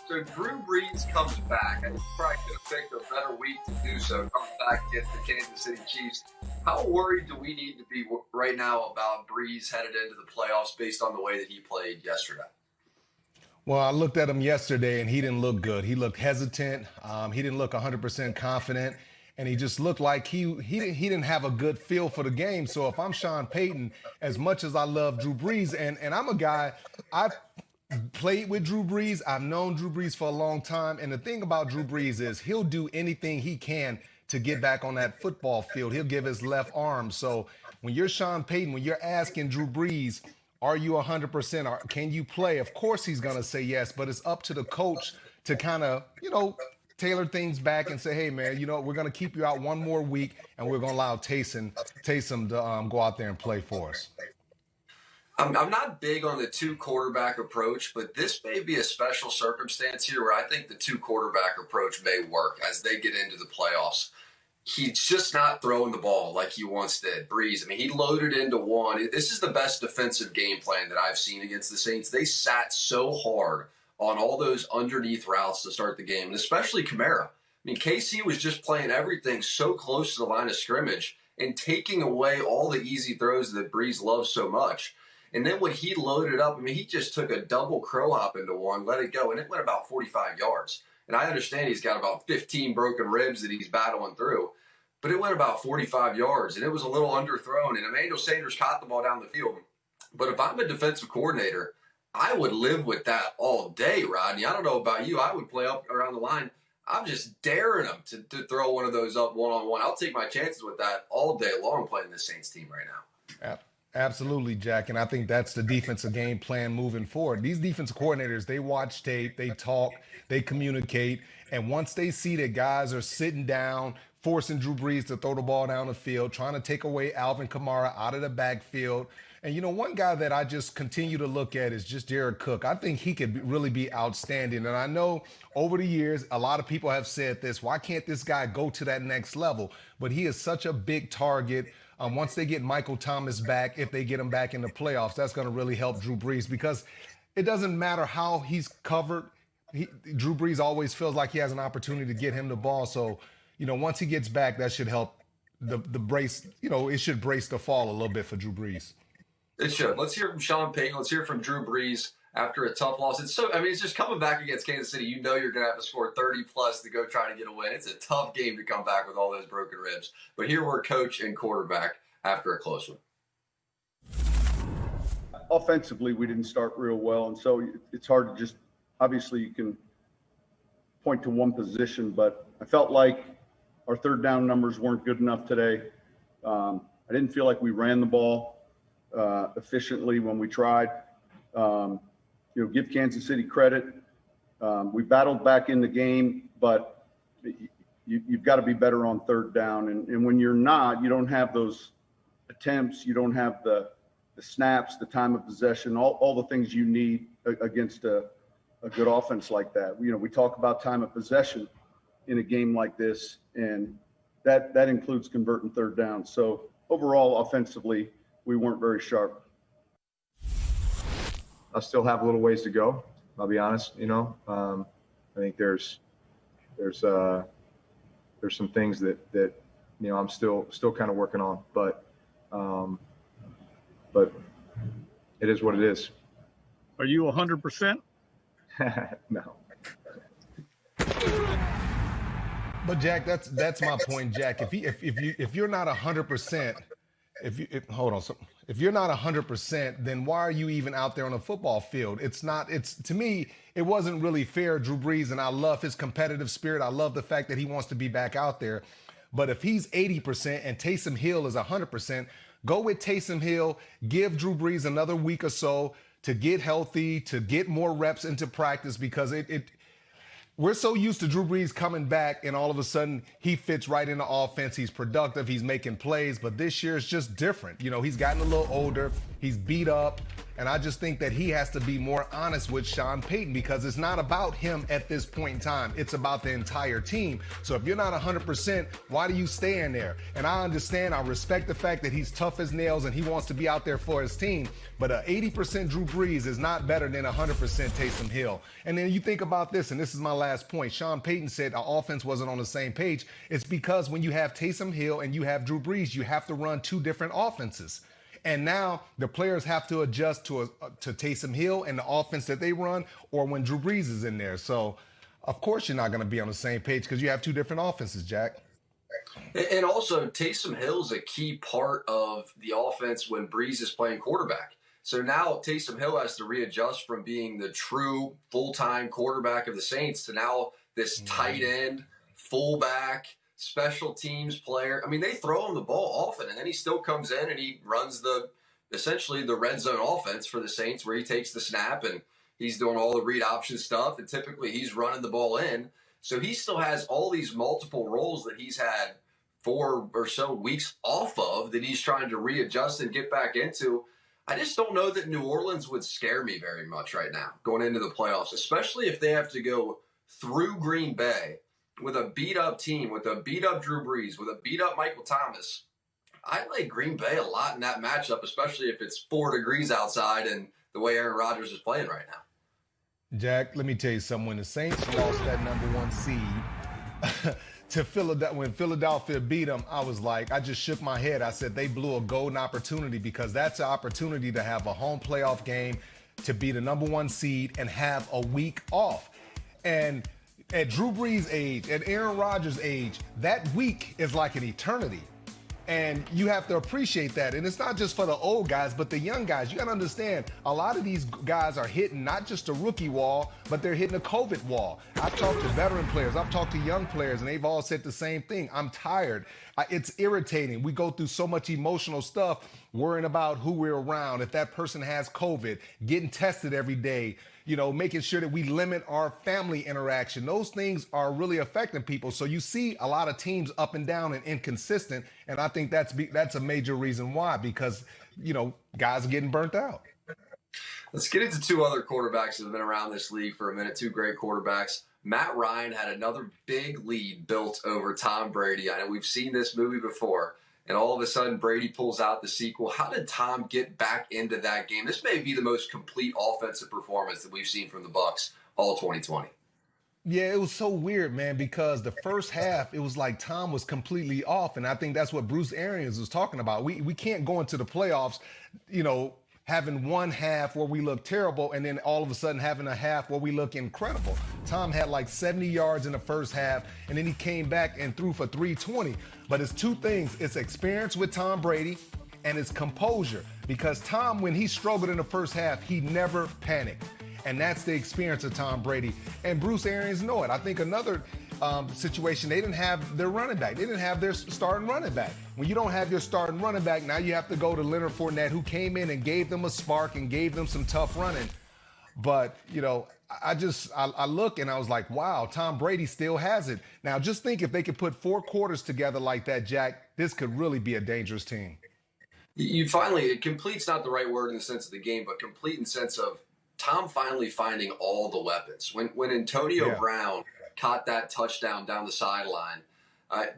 So Drew Brees comes back. I think he probably could have picked a better week to do so, coming back against the Kansas City Chiefs. How worried do we need to be right now about Brees headed into the playoffs based on the way that he played yesterday? Well, I looked at him yesterday, and he didn't look good. He looked hesitant. He didn't look 100% confident, and he just looked like he didn't have a good feel for the game. So if I'm Sean Payton, as much as I love Drew Brees, and I'm a guy, I've played with Drew Brees. I've known Drew Brees for a long time, and the thing about Drew Brees is he'll do anything he can to get back on that football field. He'll give his left arm. So when you're Sean Payton, when you're asking Drew Brees, are you 100%? Or can you play? Of course he's going to say yes, but it's up to the coach to kind of, tailor things back and say, hey, man, we're going to keep you out one more week, and we're going to allow Taysom to go out there and play for us. I'm not big on the two-quarterback approach, but this may be a special circumstance here where I think the two-quarterback approach may work as they get into the playoffs. He's just not throwing the ball like he once did. Brees, he loaded into one. This is the best defensive game plan that I've seen against the Saints. They sat so hard on all those underneath routes to start the game, and especially Kamara. KC was just playing everything so close to the line of scrimmage and taking away all the easy throws that Brees loves so much. And then when he loaded up, he just took a double crow hop into one, let it go, and it went about 45 yards. And I understand he's got about 15 broken ribs that he's battling through, but it went about 45 yards, and it was a little underthrown, and Emmanuel Sanders caught the ball down the field. But if I'm a defensive coordinator, I would live with that all day, Rodney. I don't know about you. I would play up around the line. I'm just daring them to throw one of those up one-on-one. I'll take my chances with that all day long playing this Saints team right now. Absolutely, Jack, and I think that's the defensive game plan moving forward. These defensive coordinators, they watch tape, they talk, they communicate, and once they see that guys are sitting down, forcing Drew Brees to throw the ball down the field, trying to take away Alvin Kamara out of the backfield. And, one guy that I just continue to look at is just Jared Cook. I think he could really be outstanding. And I know over the years, a lot of people have said this, why can't this guy go to that next level? But he is such a big target. Once they get Michael Thomas back, if they get him back in the playoffs, that's going to really help Drew Brees because it doesn't matter how he's covered. Drew Brees always feels like he has an opportunity to get him the ball. So, once he gets back, that should help the brace. It should brace the fall a little bit for Drew Brees. It should. Let's hear from Sean Payton. Let's hear from Drew Brees after a tough loss. It's just coming back against Kansas City. You're going to have to score 30-plus to go try to get a win. It's a tough game to come back with all those broken ribs. But here we're coach and quarterback after a close one. Offensively, we didn't start real well, and so it's hard to just – obviously you can point to one position, but I felt like our third down numbers weren't good enough today. I didn't feel like we ran the ball efficiently when we tried. Give Kansas City credit. We battled back in the game, but you've got to be better on third down. And when you're not, you don't have those attempts. You don't have the snaps, the time of possession, all the things you need against a good offense like that. We talk about time of possession in a game like this, and that includes converting third down. So overall, offensively, we weren't very sharp. I still have a little ways to go. I'll be honest. I think there's some things that I'm still kind of working on, but it is what it is. Are you 100%? No. But Jack, that's my point, Jack. If you're not 100%. If you're not 100%, then why are you even out there on a football field? To me, it wasn't really fair, Drew Brees, and I love his competitive spirit. I love the fact that he wants to be back out there. But if he's 80% and Taysom Hill is 100%, go with Taysom Hill, give Drew Brees another week or so to get healthy, to get more reps into practice because we're so used to Drew Brees coming back and all of a sudden he fits right into offense. He's productive. He's making plays. But this year is just different. He's gotten a little older. He's beat up. And I just think that he has to be more honest with Sean Payton, because it's not about him at this point in time. It's about the entire team. So if you're not 100%, why do you stay in there? And I understand, I respect the fact that he's tough as nails and he wants to be out there for his team. But 80% Drew Brees is not better than 100% Taysom Hill. And then you think about this, and this is my last point. Sean Payton said our offense wasn't on the same page. It's because when you have Taysom Hill and you have Drew Brees, you have to run two different offenses. And now the players have to adjust to Taysom Hill and the offense that they run, or when Drew Brees is in there. So, of course, you're not going to be on the same page because you have two different offenses, Jack. And also, Taysom Hill's a key part of the offense when Brees is playing quarterback. So now Taysom Hill has to readjust from being the true full-time quarterback of the Saints to now this tight end, fullback, special teams player. I mean, they throw him the ball often, and then he still comes in and he runs essentially the red zone offense for the Saints, where he takes the snap and he's doing all the read option stuff, and typically he's running the ball in. So he still has all these multiple roles that he's had 4 or so weeks off of that he's trying to readjust and get back into. I just don't know that New Orleans would scare me very much right now going into the playoffs, especially if they have to go through Green Bay with a beat-up team, with a beat-up Drew Brees, with a beat-up Michael Thomas. I like Green Bay a lot in that matchup, especially if it's 4 degrees outside and the way Aaron Rodgers is playing right now. Jack, let me tell you something. When the Saints lost that number 1 seed to Philadelphia, when Philadelphia beat them, I was like, I just shook my head. I said they blew a golden opportunity, because that's an opportunity to have a home playoff game, to be the number 1 seed and have a week off. And at Drew Brees' age, at Aaron Rodgers' age, that week is like an eternity. And you have to appreciate that. And it's not just for the old guys, but the young guys. You got to understand, a lot of these guys are hitting not just a rookie wall, but they're hitting a COVID wall. I've talked to veteran players. I've talked to young players, and they've all said the same thing. I'm tired. It's irritating. We go through so much emotional stuff, worrying about who we're around, if that person has COVID, getting tested every day, making sure that we limit our family interaction. Those things are really affecting people. So you see a lot of teams up and down and inconsistent. And I think that's a major reason why, because, guys are getting burnt out. Let's get into 2 other quarterbacks that have been around this league for a minute, 2 great quarterbacks. Matt Ryan had another big lead built over Tom Brady. I know we've seen this movie before, and all of a sudden Brady pulls out the sequel. How did Tom get back into that game? This may be the most complete offensive performance that we've seen from the Bucs all 2020. Yeah, it was so weird, man, because the first half, it was like Tom was completely off. And I think that's what Bruce Arians was talking about. We can't go into the playoffs, having one half where we look terrible and then all of a sudden having a half where we look incredible. Tom had like 70 yards in the first half, and then he came back and threw for 320. But it's 2 things. It's experience with Tom Brady and it's composure. Because Tom, when he struggled in the first half, he never panicked. And that's the experience of Tom Brady. And Bruce Arians know it. I think another situation, they didn't have their running back. They didn't have their starting running back. When you don't have your starting running back, now you have to go to Leonard Fournette, who came in and gave them a spark and gave them some tough running. But, I look and I was like, wow, Tom Brady still has it. Now, just think if they could put 4 quarters together like that, Jack, this could really be a dangerous team. Complete's not the right word in the sense of the game, but complete in the sense of Tom finally finding all the weapons. When Antonio Brown caught that touchdown down the sideline,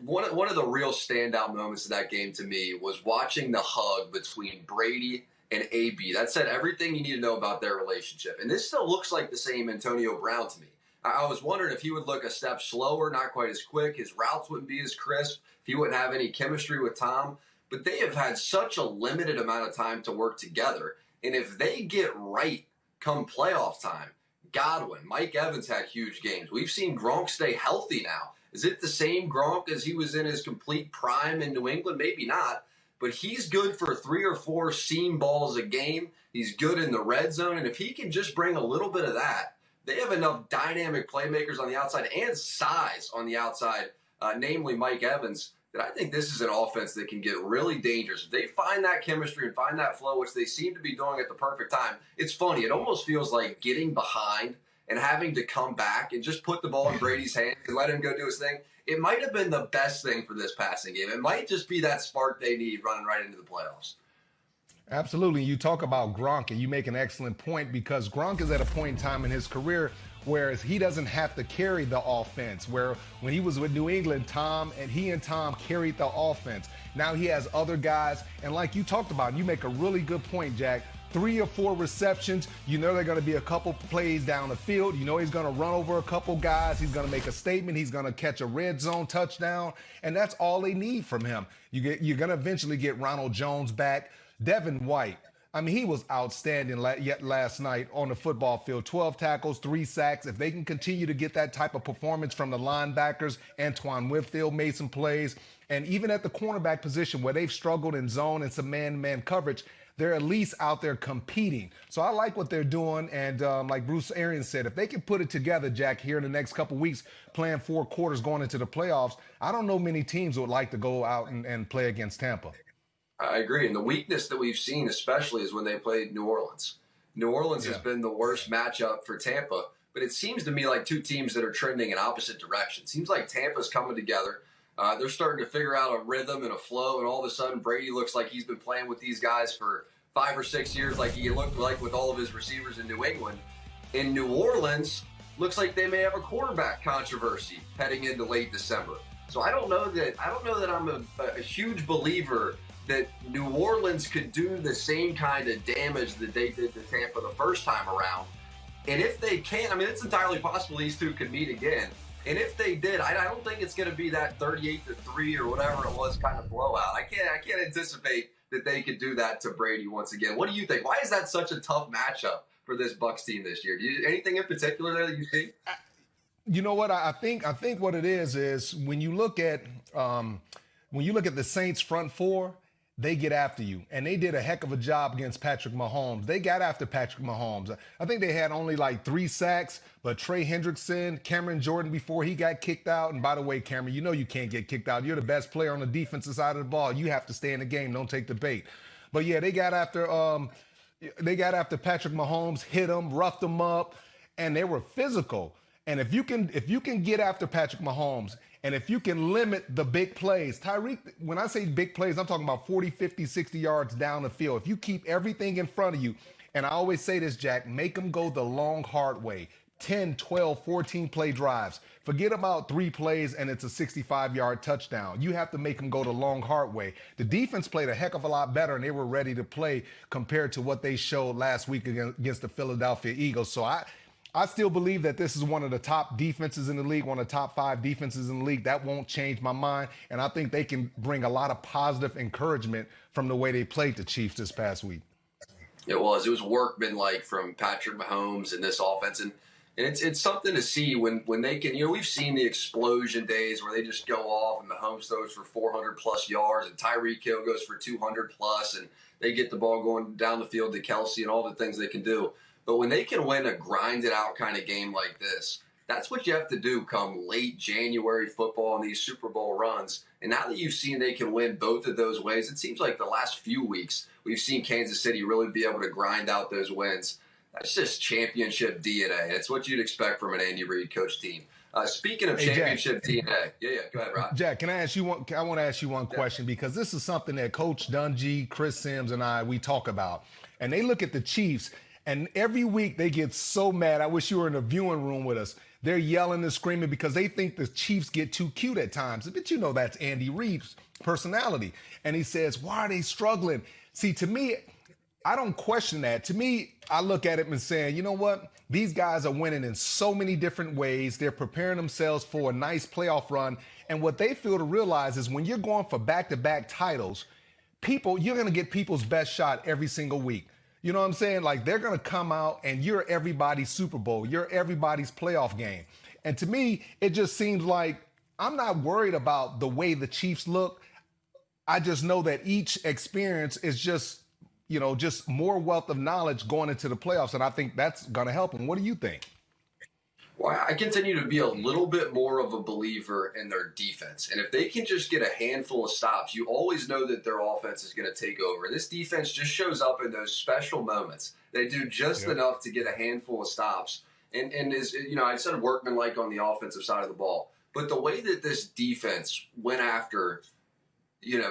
one of the real standout moments of that game to me was watching the hug between Brady and AB. That said everything you need to know about their relationship. And this still looks like the same Antonio Brown to me. I was wondering if he would look a step slower, not quite as quick. His routes wouldn't be as crisp. If he wouldn't have any chemistry with Tom. But they have had such a limited amount of time to work together. And if they get right come playoff time, Godwin, Mike Evans had huge games. We've seen Gronk stay healthy now. Is it the same Gronk as he was in his complete prime in New England? Maybe not. But he's good for 3 or 4 seam balls a game. He's good in the red zone. And if he can just bring a little bit of that, they have enough dynamic playmakers on the outside and size on the outside, namely Mike Evans, that I think this is an offense that can get really dangerous. If they find that chemistry and find that flow, which they seem to be doing at the perfect time, it's funny. It almost feels like getting behind and having to come back and just put the ball in Brady's hand and let him go do his thing. It might have been the best thing for this passing game. It might just be that spark they need running right into the playoffs. Absolutely. You talk about Gronk, and you make an excellent point because Gronk is at a point in time in his career where he doesn't have to carry the offense. Where when he was with New England, Tom carried the offense. Now he has other guys, and like you talked about, you make a really good point, Jack. 3 or 4 receptions, you know they're going to be a couple plays down the field. You know he's going to run over a couple guys. He's going to make a statement. He's going to catch a red zone touchdown, and that's all they need from him. You're going to eventually get Ronald Jones back. Devin White, I mean, he was outstanding yet last night on the football field. 12 tackles, 3 sacks. If they can continue to get that type of performance from the linebackers, Antoine Whitfield made some plays. And even at the cornerback position where they've struggled in zone and some man-to-man coverage, they're at least out there competing. So I like what they're doing. And like Bruce Arians said, if they can put it together, Jack, here in the next couple weeks, playing 4 quarters going into the playoffs, I don't know many teams would like to go out and play against Tampa. I agree. And the weakness that we've seen especially is when they played New Orleans. New Orleans has been the worst matchup for Tampa. But it seems to me like two teams that are trending in opposite directions. Seems like Tampa's coming together. They're starting to figure out a rhythm and a flow, and all of a sudden Brady looks like he's been playing with these guys for 5 or 6 years like he looked like with all of his receivers in New England. In New Orleans, looks like they may have a quarterback controversy heading into late December. So I don't know that I'm a huge believer that New Orleans could do the same kind of damage that they did to Tampa the first time around. And if they can, I mean, it's entirely possible these two could meet again. And if they did, I don't think it's going to be that 38-3 or whatever it was kind of blowout. I can't anticipate that they could do that to Brady once again. What do you think? Why is that such a tough matchup for this Bucs team this year? Anything in particular there that you see? You know what? I think what it is when you look at the Saints front four, they get after you. And they did a heck of a job against Patrick Mahomes. They got after Patrick Mahomes. I think they had only like 3 sacks, but Trey Hendrickson, Cameron Jordan before he got kicked out. And by the way, Cameron, you know you can't get kicked out. You're the best player on the defensive side of the ball. You have to stay in the game. Don't take the bait. But yeah, they got after Patrick Mahomes, hit him, roughed him up, and they were physical. And if you can get after Patrick Mahomes, and if you can limit the big plays, Tyreek, when I say big plays, I'm talking about 40, 50, 60 yards down the field. If you keep everything in front of you, and I always say this, Jack, make them go the long, hard way. 10, 12, 14 play drives. Forget about 3 plays and it's a 65-yard touchdown. You have to make them go the long, hard way. The defense played a heck of a lot better, and they were ready to play compared to what they showed last week against the Philadelphia Eagles. So I still believe that this is one of the top defenses in the league, one of the top 5 defenses in the league. That won't change my mind. And I think they can bring a lot of positive encouragement from the way they played the Chiefs this past week. It was workmanlike from Patrick Mahomes and this offense. And it's something to see when they can, we've seen the explosion days where they just go off and Mahomes throws for 400-plus yards and Tyreek Hill goes for 200-plus and they get the ball going down the field to Kelsey and all the things they can do. But when they can win a grinded-out kind of game like this, that's what you have to do come late January football and these Super Bowl runs. And now that you've seen they can win both of those ways, it seems like the last few weeks we've seen Kansas City really be able to grind out those wins. That's just championship DNA. It's what you'd expect from an Andy Reid coach team. Speaking of championship DNA, go ahead, Rod. Jack, can I ask you one? I want to ask you one question because this is something that Coach Dungy, Chris Sims, and we talk about. And they look at the Chiefs. And every week they get so mad. I wish you were in the viewing room with us. They're yelling and screaming because they think the Chiefs get too cute at times. But you know that's Andy Reid's personality. And he says, why are they struggling? See, to me, I don't question that. To me, I look at it and saying, you know what? These guys are winning in so many different ways. They're preparing themselves for a nice playoff run. And what they feel to realize is when you're going for back-to-back titles, you're going to get people's best shot every single week. You know what I'm saying? Like, they're going to come out and you're everybody's Super Bowl. You're everybody's playoff game. And to me, it just seems like I'm not worried about the way the Chiefs look. I just know that each experience is just more wealth of knowledge going into the playoffs. And I think that's going to help them. What do you think? Well, I continue to be a little bit more of a believer in their defense. And if they can just get a handful of stops, you always know that their offense is going to take over. And this defense just shows up in those special moments. They do just enough to get a handful of stops. And is, I said workmanlike on the offensive side of the ball. But the way that this defense went after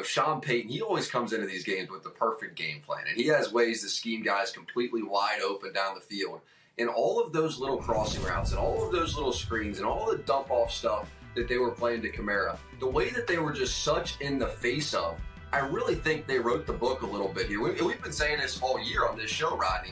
Sean Payton, he always comes into these games with the perfect game plan, and he has ways to scheme guys completely wide open down the field. And all of those little crossing routes and all of those little screens and all the dump off stuff that they were playing to Kamara, the way that they were just such in the face of, I really think they wrote the book a little bit here. We've been saying this all year on this show, Rodney.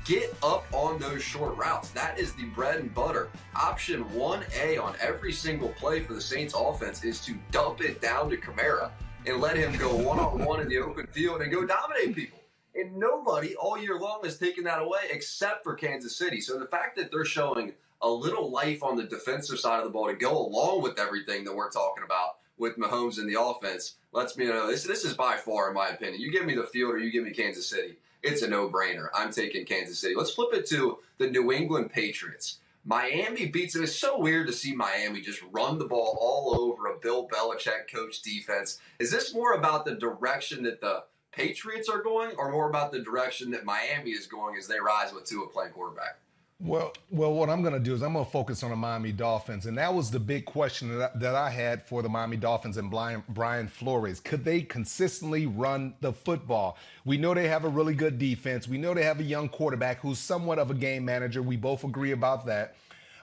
Get up on those short routes. That is the bread and butter. Option 1A on every single play for the Saints offense is to dump it down to Kamara and let him go one-on-one in the open field and go dominate people. And nobody all year long has taken that away except for Kansas City. So the fact that they're showing a little life on the defensive side of the ball to go along with everything that we're talking about with Mahomes in the offense lets me know this is by far, in my opinion. You give me the field or you give me Kansas City, it's a no-brainer. I'm taking Kansas City. Let's flip it to the New England Patriots. Miami beats them. It's so weird to see Miami just run the ball all over a Bill Belichick coach defense. Is this more about the direction that the Patriots are going or more about the direction that Miami is going as they rise with Tua playing quarterback? Well, what I'm going to do is I'm going to focus on the Miami Dolphins. And that was the big question that I had for the Miami Dolphins and Brian Flores. Could they consistently run the football? We know they have a really good defense. We know they have a young quarterback who's somewhat of a game manager. We both agree about that.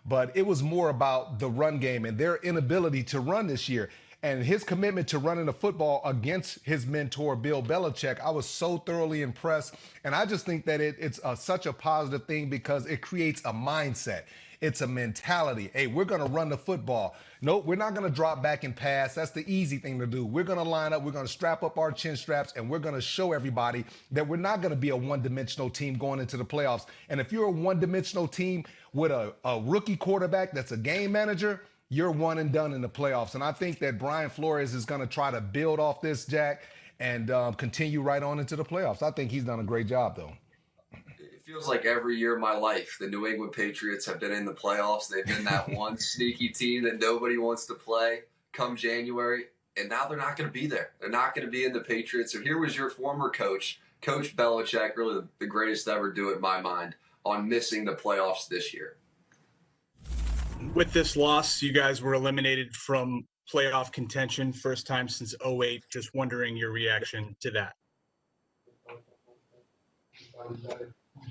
But it was more about the run game and their inability to run this year. And his commitment to running the football against his mentor, Bill Belichick, I was so thoroughly impressed. And I just think that it's such a positive thing because it creates a mindset. It's a mentality. Hey, we're going to run the football. Nope, we're not going to drop back and pass. That's the easy thing to do. We're going to line up. We're going to strap up our chin straps, and we're going to show everybody that we're not going to be a one-dimensional team going into the playoffs. And if you're a one-dimensional team with a rookie quarterback that's a game manager, you're one and done in the playoffs. And I think that Brian Flores is going to try to build off this, Jack, and continue right on into the playoffs. I think he's done a great job, though. It feels like every year of my life, the New England Patriots have been in the playoffs. They've been that one sneaky team that nobody wants to play come January, and now they're not going to be there. They're not going to be in the Patriots. So here was your former coach, Coach Belichick, really the greatest to ever do it in my mind, on missing the playoffs this year. With this loss, you guys were eliminated from playoff contention, first time since 2008. Just wondering your reaction to that.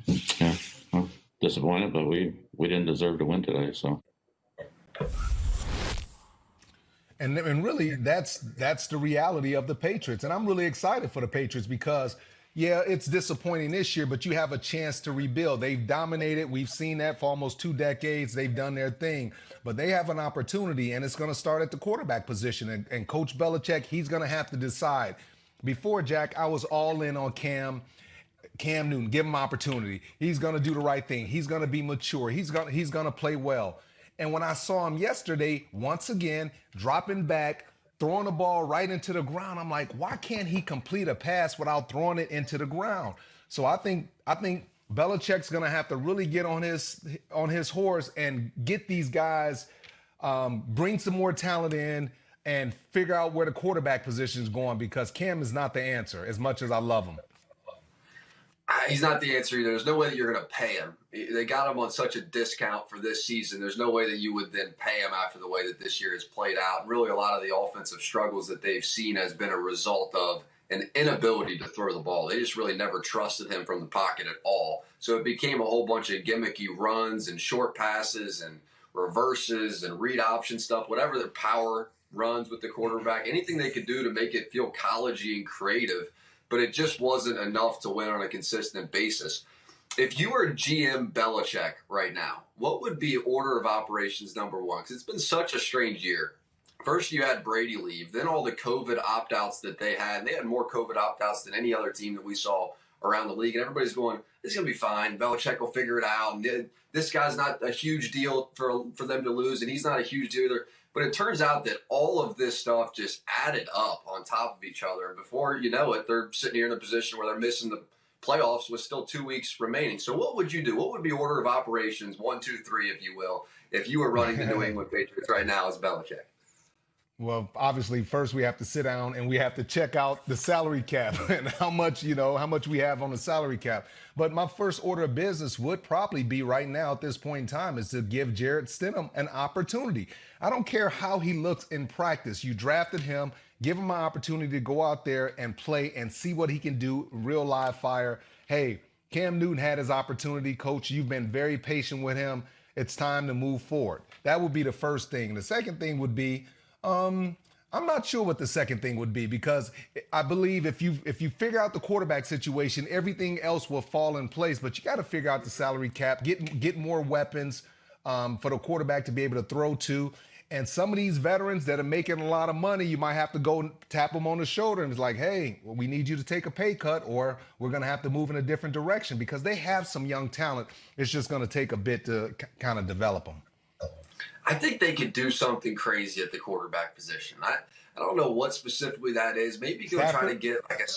Yeah, well, disappointed, but we didn't deserve to win today. So, and really, that's the reality of the Patriots, and I'm really excited for the Patriots because. Yeah, it's disappointing this year, but you have a chance to rebuild. They've dominated. We've seen that for almost 2 decades. They've done their thing, but they have an opportunity, and it's going to start at the quarterback position. And Coach Belichick, he's going to have to decide. Before, Jack, I was all in on Cam Newton. Give him opportunity. He's going to do the right thing. He's going to be mature. He's going to play well. And when I saw him yesterday, once again, dropping back, throwing the ball right into the ground, I'm like, why can't he complete a pass without throwing it into the ground? So I think Belichick's going to have to really get on his horse and get these guys, bring some more talent in and figure out where the quarterback position is going because Cam is not the answer as much as I love him. He's not the answer either. There's no way that you're going to pay him. They got him on such a discount for this season. There's no way that you would then pay him after the way that this year has played out. And really, a lot of the offensive struggles that they've seen has been a result of an inability to throw the ball. They just really never trusted him from the pocket at all. So it became a whole bunch of gimmicky runs and short passes and reverses and read option stuff, whatever their power runs with the quarterback, anything they could do to make it feel collegey and creative. But it just wasn't enough to win on a consistent basis. If you were GM Belichick right now, what would be order of operations number one? Because it's been such a strange year. First, you had Brady leave, then all the COVID opt-outs that they had. And they had more COVID opt-outs than any other team that we saw around the league. And everybody's going, it's going to be fine. Belichick will figure it out. And this guy's not a huge deal for them to lose, and he's not a huge deal either. But it turns out that all of this stuff just added up on top of each other. And before you know it, they're sitting here in a position where they're missing the playoffs with still 2 weeks remaining. So what would you do? What would be order of operations, 1, 2, 3, if you will, if you were running the New England Patriots right now as Belichick? Well, obviously, first we have to sit down and we have to check out the salary cap and how much we have on the salary cap. But my first order of business would probably be right now at this point in time is to give Jarrett Stidham an opportunity. I don't care how he looks in practice. You drafted him. Give him an opportunity to go out there and play and see what he can do, real live fire. Hey, Cam Newton had his opportunity. Coach, you've been very patient with him. It's time to move forward. That would be the first thing. The second thing would be, I'm not sure what the second thing would be, because I believe if you figure out the quarterback situation, everything else will fall in place. But you got to figure out the salary cap, get more weapons for the quarterback to be able to throw to. And some of these veterans that are making a lot of money, you might have to go tap them on the shoulder and it's like, hey, well, we need you to take a pay cut, or we're going to have to move in a different direction, because they have some young talent. It's just going to take a bit to kind of develop them. I think they could do something crazy at the quarterback position. I don't know what specifically that is. Maybe go try to get like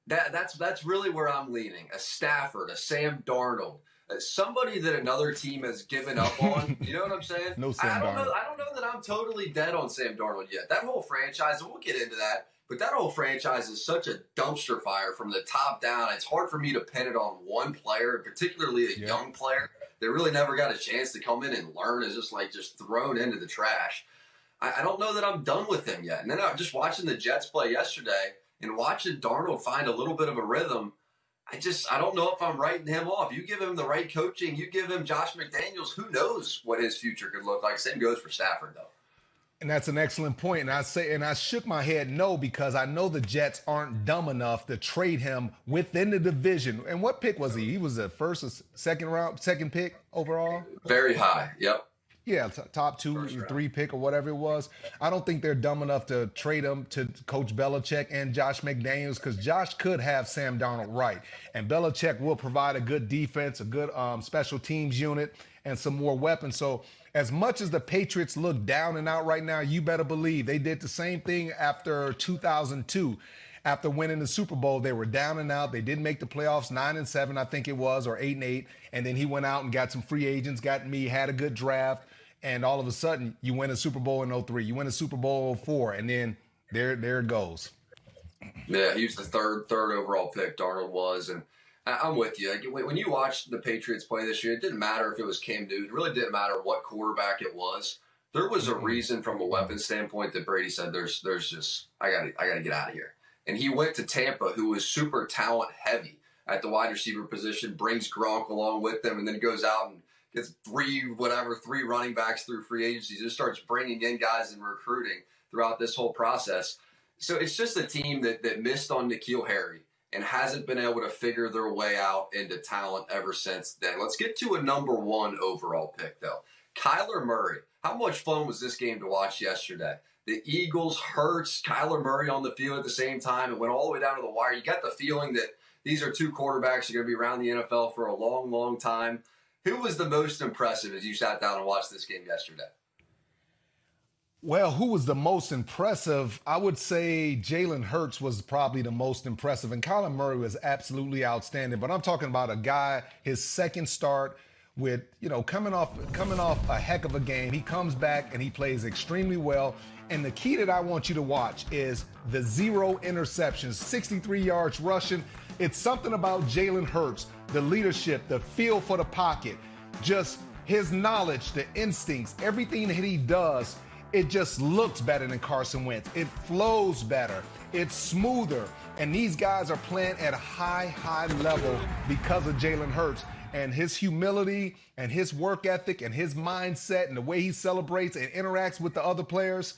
that's really where I'm leaning. A Stafford, a Sam Darnold, somebody that another team has given up on. You know what I'm saying? No Sam Darnold. I don't know that I'm totally dead on Sam Darnold yet. That whole franchise, and we'll get into that, but that whole franchise is such a dumpster fire from the top down. It's hard for me to pin it on one player, particularly a young player that really never got a chance to come in and learn, is just thrown into the trash. I don't know that I'm done with him yet. And then I'm just watching the Jets play yesterday and watching Darnold find a little bit of a rhythm. I don't know if I'm writing him off. You give him the right coaching, you give him Josh McDaniels, who knows what his future could look like. Same goes for Stafford, though. And that's an excellent point. And I shook my head no, because I know the Jets aren't dumb enough to trade him within the division. And what pick was he? He was the first or second pick overall? Very high. Yep. Yeah, top 2, 3 pick or whatever it was. I don't think they're dumb enough to trade him to Coach Belichick and Josh McDaniels, because Josh could have Sam Darnold right. And Belichick will provide a good defense, a good special teams unit, and some more weapons. So as much as the Patriots look down and out right now, you better believe they did the same thing after 2002. After winning the Super Bowl, they were down and out. They didn't make the playoffs, 9-7, I think it was, or 8-8. And then he went out and got some free agents, had a good draft. And all of a sudden, you win a Super Bowl in 2003. You win a Super Bowl in 2004. And then there it goes. Yeah, he was the third overall pick, Darnold was. And I'm with you. When you watched the Patriots play this year, it didn't matter if it was Cam Newton. It really didn't matter what quarterback it was. There was a reason from a weapon standpoint that Brady said, there's just, I gotta get out of here. And he went to Tampa, who was super talent heavy at the wide receiver position, brings Gronk along with them, and then goes out and gets three running backs through free agency. Just starts bringing in guys and recruiting throughout this whole process. So it's just a team that missed on N'Keal Harry and hasn't been able to figure their way out into talent ever since then. Let's get to a number 1 overall pick, though. Kyler Murray. How much fun was this game to watch yesterday? The Eagles, Hurts, Kyler Murray on the field at the same time. It went all the way down to the wire. You got the feeling that these are two quarterbacks that are going to be around the NFL for a long, long time. Who was the most impressive as you sat down and watched this game yesterday? Well, who was the most impressive? I would say Jalen Hurts was probably the most impressive, and Kyler Murray was absolutely outstanding. But I'm talking about a guy, his second start with, coming off a heck of a game. He comes back and he plays extremely well. And the key that I want you to watch is the 0 interceptions, 63 yards rushing. It's something about Jalen Hurts, the leadership, the feel for the pocket, just his knowledge, the instincts, everything that he does. It just looks better than Carson Wentz. It flows better. It's smoother. And these guys are playing at a high level because of Jalen Hurts and his humility and his work ethic and his mindset and the way he celebrates and interacts with the other players.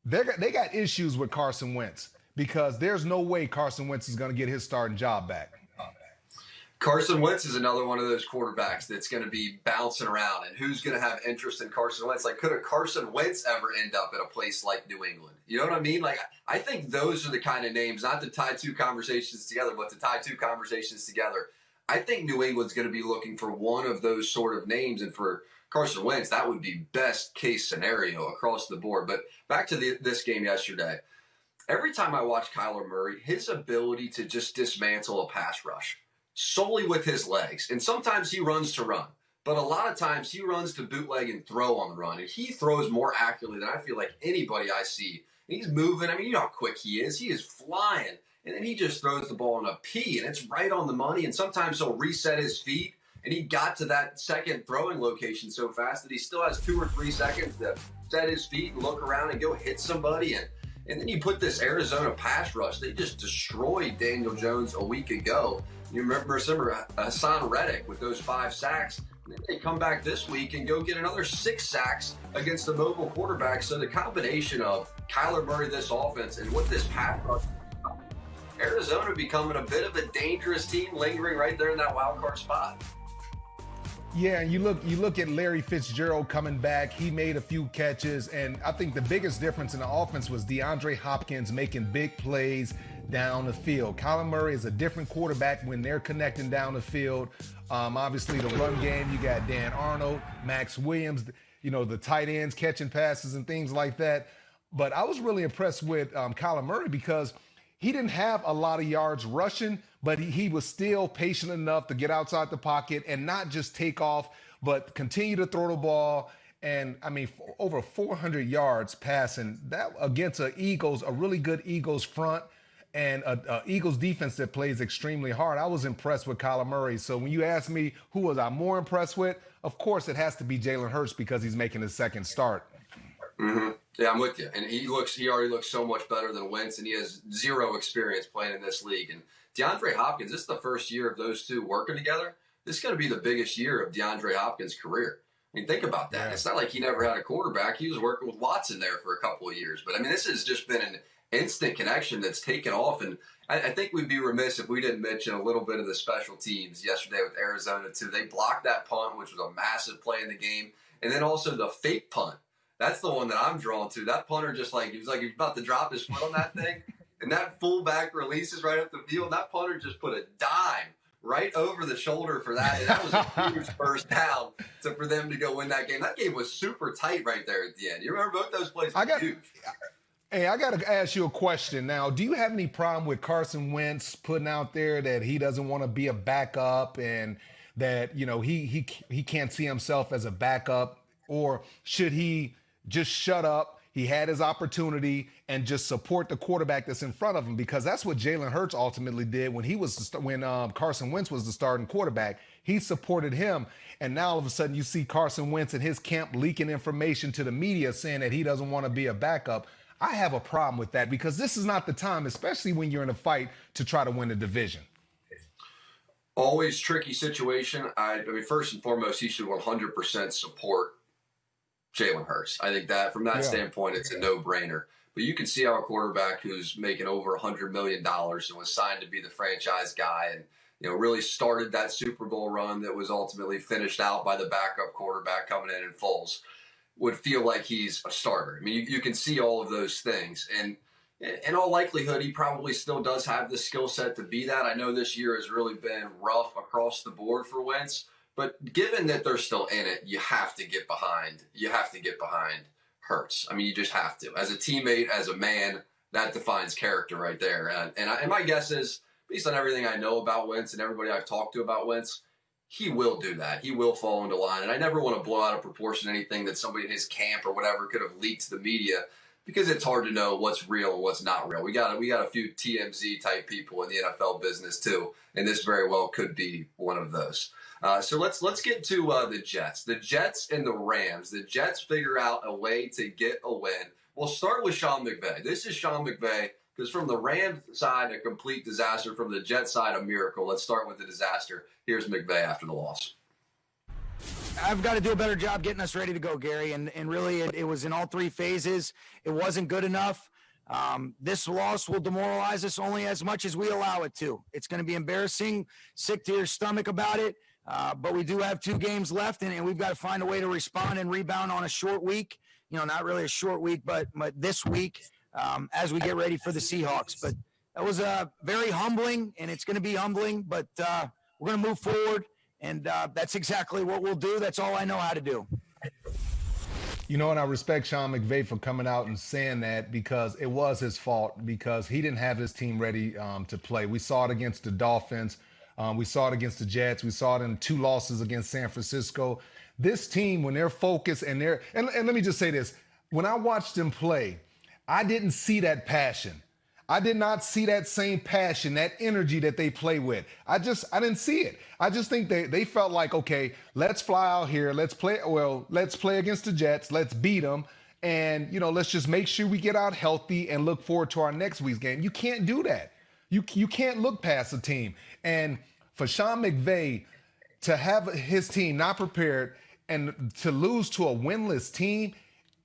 They got issues with Carson Wentz because there's no way Carson Wentz is going to get his starting job back. Carson Wentz is another one of those quarterbacks that's going to be bouncing around, and who's going to have interest in Carson Wentz? Like, could a Carson Wentz ever end up at a place like New England? You know what I mean? Like, I think those are the kind of names, not to tie two conversations together, but to tie two conversations together. I think New England's going to be looking for one of those sort of names, and for Carson Wentz, that would be best case scenario across the board. But back to this game yesterday. Every time I watch Kyler Murray, his ability to just dismantle a pass rush solely with his legs. And sometimes he runs to run, but a lot of times he runs to bootleg and throw on the run. And he throws more accurately than I feel like anybody I see. And he's moving. I mean, you know how quick he is. He is flying. And then he just throws the ball in a P, and it's right on the money. And sometimes he'll reset his feet. And he got to that second throwing location so fast that he still has 2 or 3 seconds to set his feet and look around and go hit somebody. And And then you put this Arizona pass rush. They just destroyed Daniel Jones a week ago. You remember Hassan Reddick with those 5 sacks. And then they come back this week and go get another 6 sacks against the mobile quarterback. So the combination of Kyler Murray, this offense, and what this pass rush, Arizona becoming a bit of a dangerous team, lingering right there in that wild card spot. Yeah, and you look at Larry Fitzgerald coming back. He made a few catches, and I think the biggest difference in the offense was DeAndre Hopkins making big plays down the field. Kyler Murray is a different quarterback when they're connecting down the field. Obviously, the run game, you got Dan Arnold, Max Williams, the tight ends catching passes and things like that. But I was really impressed with Kyler Murray because he didn't have a lot of yards rushing, but he was still patient enough to get outside the pocket and not just take off, but continue to throw the ball. And I mean, over 400 yards passing that against a really good Eagles front and a Eagles defense that plays extremely hard. I was impressed with Kyler Murray. So when you ask me who was I more impressed with, of course it has to be Jalen Hurts because he's making his second start. Mm-hmm. Yeah, I'm with you. And he already looks so much better than Wentz, and he has zero experience playing in this league. And DeAndre Hopkins, this is the first year of those two working together. This is going to be the biggest year of DeAndre Hopkins' career. I mean, think about that. Yeah. It's not like he never had a quarterback. He was working with Watson there for a couple of years. But, I mean, this has just been an instant connection that's taken off. And I think we'd be remiss if we didn't mention a little bit of the special teams yesterday with Arizona, too. They blocked that punt, which was a massive play in the game. And then also the fake punt. That's the one that I'm drawn to. That punter he was about to drop his foot on that thing. And that fullback releases right up the field. And that punter just put a dime right over the shoulder for that. And that was a huge first down for them to go win that game. That game was super tight right there at the end. You remember both those plays were huge. Hey, I got to ask you a question now. Do you have any problem with Carson Wentz putting out there that he doesn't want to be a backup and that, he can't see himself as a backup? Or should he just shut up? He had his opportunity and just support the quarterback that's in front of him, because that's what Jalen Hurts ultimately did when Carson Wentz was the starting quarterback. He supported him, and now all of a sudden you see Carson Wentz and his camp leaking information to the media saying that he doesn't want to be a backup. I have a problem with that because this is not the time, especially when you're in a fight, to try to win a division. Always tricky situation. I mean, first and foremost, he should 100% support Jalen Hurts. I think that from that standpoint, it's a no-brainer. But you can see how a quarterback who's making over $100 million and was signed to be the franchise guy and really started that Super Bowl run that was ultimately finished out by the backup quarterback coming in Foles would feel like he's a starter. I mean, you can see all of those things. And in all likelihood, he probably still does have the skill set to be that. I know this year has really been rough across the board for Wentz. But given that they're still in it, you have to get behind. Hurts. I mean, you just have to. As a teammate, as a man, that defines character right there. And my guess is, based on everything I know about Wentz and everybody I've talked to about Wentz, he will do that. He will fall into line. And I never want to blow out of proportion anything that somebody in his camp or whatever could have leaked to the media, because it's hard to know what's real and what's not real. We got a few TMZ type people in the NFL business too, and this very well could be one of those. So let's get to the Jets. The Jets and the Rams. The Jets figure out a way to get a win. We'll start with Sean McVay. This is Sean McVay, because from the Rams side, a complete disaster. From the Jets side, a miracle. Let's start with the disaster. Here's McVay after the loss. I've got to do a better job getting us ready to go, Gary. And really, it was in all 3 phases. It wasn't good enough. This loss will demoralize us only as much as we allow it to. It's going to be embarrassing, sick to your stomach about it. But we do have 2 games left, and we've got to find a way to respond and rebound on a short week. Not really a short week, but this week as we get ready for the Seahawks. But that was very humbling, and it's going to be humbling. But we're going to move forward, and that's exactly what we'll do. That's all I know how to do. And I respect Sean McVay for coming out and saying that, because it was his fault, because he didn't have his team ready to play. We saw it against the Dolphins. We saw it against the Jets. We saw it in 2 losses against San Francisco. This team, when they're focused and let me just say this. When I watched them play, I didn't see that passion. I did not see that same passion, that energy that they play with. I didn't see it. I just think they felt like, okay, let's fly out here. Let's play against the Jets. Let's beat them. and, let's just make sure we get out healthy and look forward to our next week's game. You can't do that. You can't look past a team. And for Sean McVay to have his team not prepared and to lose to a winless team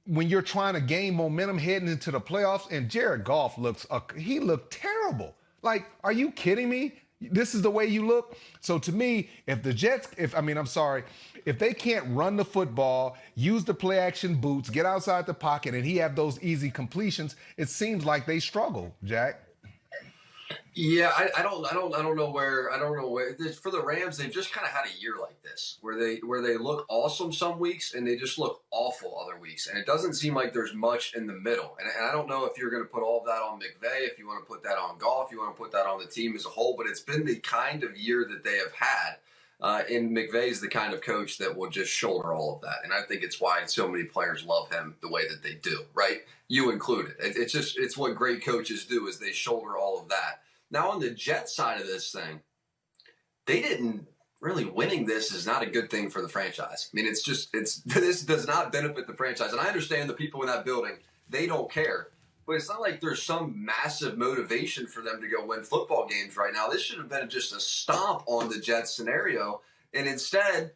when you're trying to gain momentum heading into the playoffs, and Jared Goff looked terrible. Like, are you kidding me? This is the way you look? So to me, if they can't run the football, use the play action boots, get outside the pocket, and he have those easy completions, it seems like they struggle, Jack. Yeah, I don't know where for the Rams, they've just kind of had a year like this where they look awesome some weeks and they just look awful other weeks, and it doesn't seem like there's much in the middle. And I don't know if you're going to put all of that on McVay, if you want to put that on Goff, you want to put that on the team as a whole, but it's been the kind of year that they have had. And McVay's the kind of coach that will just shoulder all of that, and I think it's why so many players love him the way that they do. Right, you included. It's what great coaches do is they shoulder all of that. Now, on the Jets side of this thing, they didn't really winning this is not a good thing for the franchise. I mean, this does not benefit the franchise. And I understand the people in that building, they don't care. But it's not like there's some massive motivation for them to go win football games right now. This should have been just a stomp on the Jets scenario. And instead,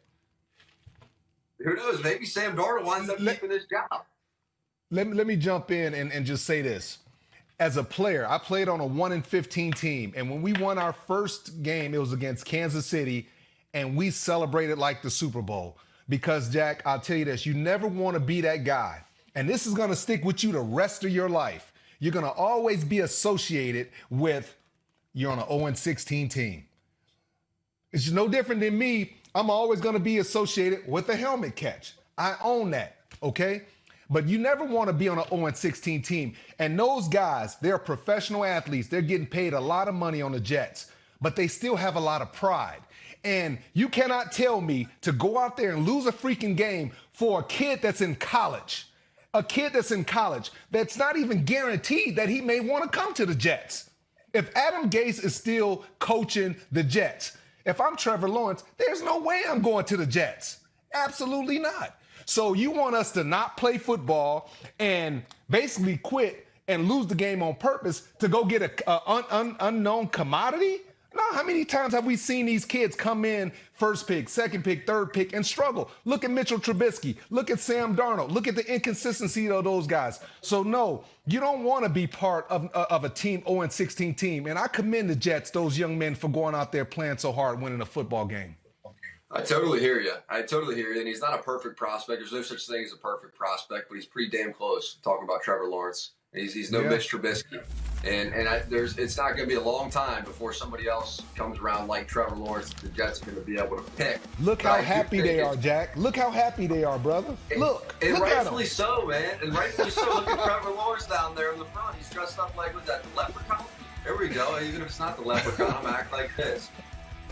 who knows, maybe Sam Darnold winds up keeping his job. Let me jump in and just say this. As a player, I played on a 1-15 team, and when we won our first game, it was against Kansas City, and we celebrated like the Super Bowl. Because, Jack, I'll tell you this, you never want to be that guy. And this is going to stick with you the rest of your life. You're going to always be associated with you're on an 0-16 team. It's no different than me. I'm always going to be associated with a helmet catch. I own that, okay? But you never want to be on an 0-16 team. And those guys, they're professional athletes. They're getting paid a lot of money on the Jets, but they still have a lot of pride. And you cannot tell me to go out there and lose a freaking game for a kid that's in college. A kid that's in college that's not even guaranteed that he may want to come to the Jets. If Adam Gase is still coaching the Jets, if I'm Trevor Lawrence, there's no way I'm going to the Jets. Absolutely not. So you want us to not play football and basically quit and lose the game on purpose to go get an unknown commodity? No, how many times have we seen these kids come in first pick, second pick, third pick and struggle? Look at Mitchell Trubisky. Look at Sam Darnold. Look at the inconsistency of those guys. So no, you don't want to be part of a team 0-16 team. And I commend the Jets, those young men, for going out there playing so hard, winning a football game. I totally hear you. And he's not a perfect prospect. There's no such thing as a perfect prospect, but he's pretty damn close. Talking about Trevor Lawrence, he's no Mitch Trubisky, and it's not going to be a long time before somebody else comes around like Trevor Lawrence. The Jets are going to be able to pick. Look how happy they are, Jack. Look how happy they are, brother. Look rightfully so, man. And rightfully so. Look at Trevor Lawrence down there in the front. He's dressed up like, what's that, the leprechaun? There we go. Even if it's not the leprechaun, I'm act like this.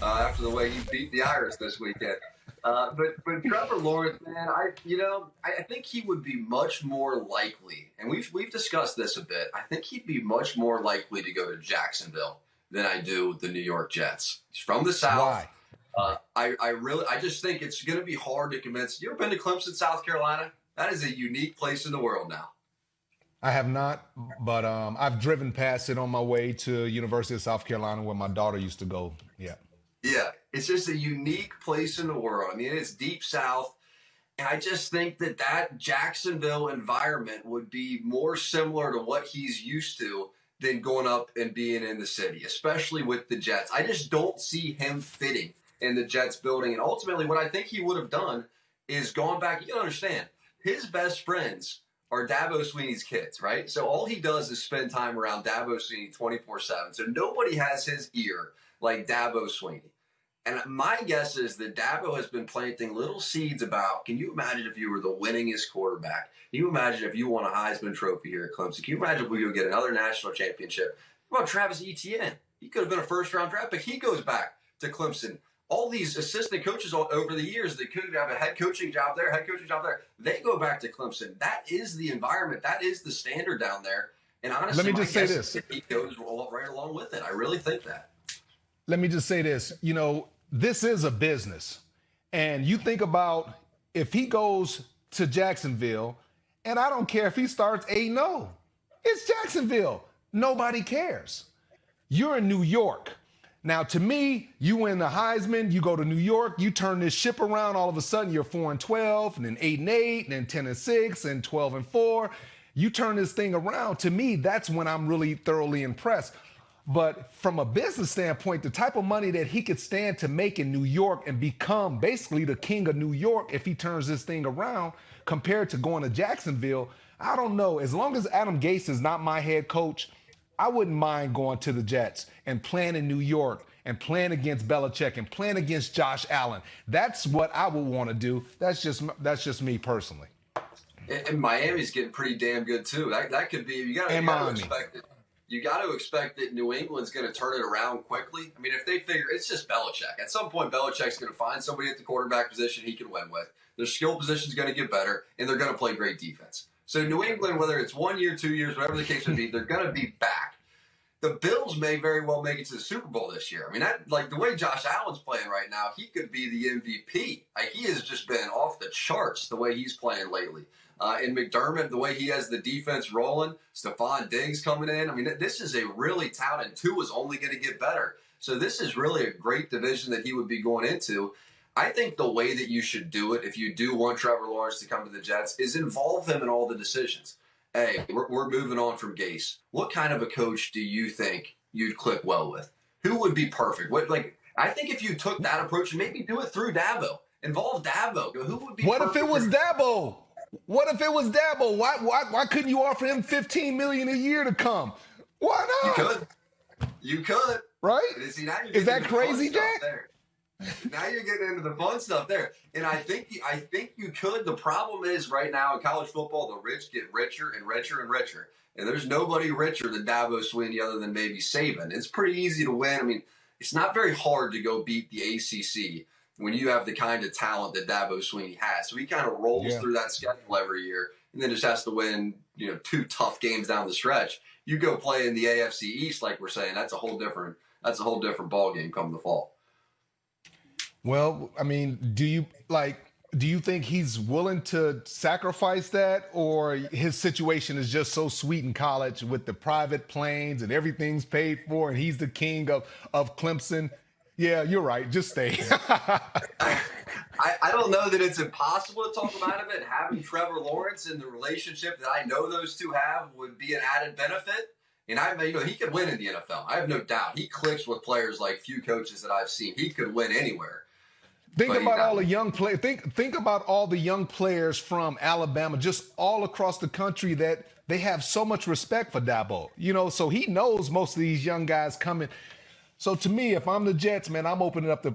After the way he beat the Irish this weekend. But Trevor Lawrence, man, I think he would be much more likely, and we've discussed this a bit, I think he'd be much more likely to go to Jacksonville than I do the New York Jets. He's from the South. Why? I just think it's going to be hard to convince. You ever been to Clemson, South Carolina? That is a unique place in the world now. I have not, but I've driven past it on my way to University of South Carolina where my daughter used to go. Yeah. Yeah, it's just a unique place in the world. I mean, it's deep south, and I just think that Jacksonville environment would be more similar to what he's used to than going up and being in the city, especially with the Jets. I just don't see him fitting in the Jets building, and ultimately what I think he would have done is gone back. You can understand, his best friends are Dabo Swinney's kids, right? So all he does is spend time around Dabo Swinney 24/7, so nobody has his ear like Dabo Swinney. And my guess is that Dabo has been planting little seeds about, can you imagine if you were the winningest quarterback? Can you imagine if you won a Heisman Trophy here at Clemson? Can you imagine if we would get another national championship? What about Travis Etienne? He could have been a first-round draft pick. He goes back to Clemson. All these assistant coaches over the years that could have a head coaching job there, they go back to Clemson. That is the environment. That is the standard down there. And honestly, let me just say this. He goes right along with it. I really think that. Let me just say this. This is a business. And you think about if he goes to Jacksonville And I don't care if he starts 8-0. It's Jacksonville. Nobody cares. You're in New York. Now, to me, you win the Heisman, you go to New York, you turn this ship around, all of a sudden you're 4-12, and then 8-8, and then 10-6, and 12-4. You turn this thing around. To me, that's when I'm really thoroughly impressed. But from a business standpoint, the type of money that he could stand to make in New York and become basically the king of New York if he turns this thing around compared to going to Jacksonville, I don't know. As long as Adam Gase is not my head coach, I wouldn't mind going to the Jets and playing in New York and playing against Belichick and playing against Josh Allen. That's what I would want to do. That's just me personally. And Miami's getting pretty damn good too. That could be, you got to expect it. You got to expect that New England's going to turn it around quickly. I mean, if they figure, it's just Belichick. At some point, Belichick's going to find somebody at the quarterback position he can win with. Their skill position's going to get better, and they're going to play great defense. So New England, whether it's 1 year, 2 years, whatever the case may be, they're going to be back. The Bills may very well make it to the Super Bowl this year. I mean, the way Josh Allen's playing right now, he could be the MVP. Like, he has just been off the charts the way he's playing lately. And McDermott, the way he has the defense rolling, Stephon Diggs coming in. I mean, this is a really talented. Tua is only going to get better. So this is really a great division that he would be going into. I think the way that you should do it, if you do want Trevor Lawrence to come to the Jets, is involve him in all the decisions. Hey, we're moving on from Gase. What kind of a coach do you think you'd click well with? Who would be perfect? I think if you took that approach and maybe do it through Dabo, involve Dabo. Who would be? What if it was Dabo? What if it was Dabo? Why couldn't you offer him $15 million a year to come? Why not? You could. Right? See, is that crazy, Jack? Now you're getting into the fun stuff there. And I think you could. The problem is right now in college football, the rich get richer and richer and richer. And there's nobody richer than Dabo Swinney other than maybe Saban. It's pretty easy to win. I mean, it's not very hard to go beat the ACC when you have the kind of talent that Dabo Swinney has. So he kind of rolls through that schedule every year and then just has to win, 2 tough games down the stretch. You go play in the AFC East, like we're saying, that's a whole different ball game come the fall. Well, I mean, do you think he's willing to sacrifice that, or his situation is just so sweet in college with the private planes and everything's paid for and he's the king of Clemson? Yeah, you're right. Just stay. I don't know that it's impossible to talk him out of it. Having Trevor Lawrence and the relationship that I know those two have would be an added benefit. And he could win in the NFL. I have no doubt. He clicks with players like few coaches that I've seen. He could win anywhere. Think about all the young players. Think about all the young players from Alabama, just all across the country, that they have so much respect for Dabo. So he knows most of these young guys coming. So to me, if I'm the Jets, man, I'm opening up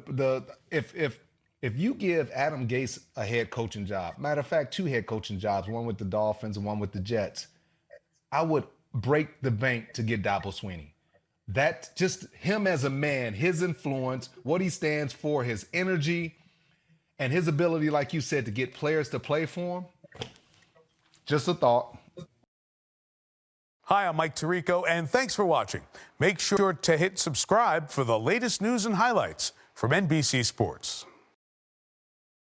if you give Adam Gase a head coaching job, matter of fact, 2 head coaching jobs, one with the Dolphins and one with the Jets, I would break the bank to get Dabo Swinney. That's just him as a man, his influence, what he stands for, his energy, and his ability, like you said, to get players to play for him. Just a thought. Hi, I'm Mike Tirico, and thanks for watching. Make sure to hit subscribe for the latest news and highlights from NBC Sports.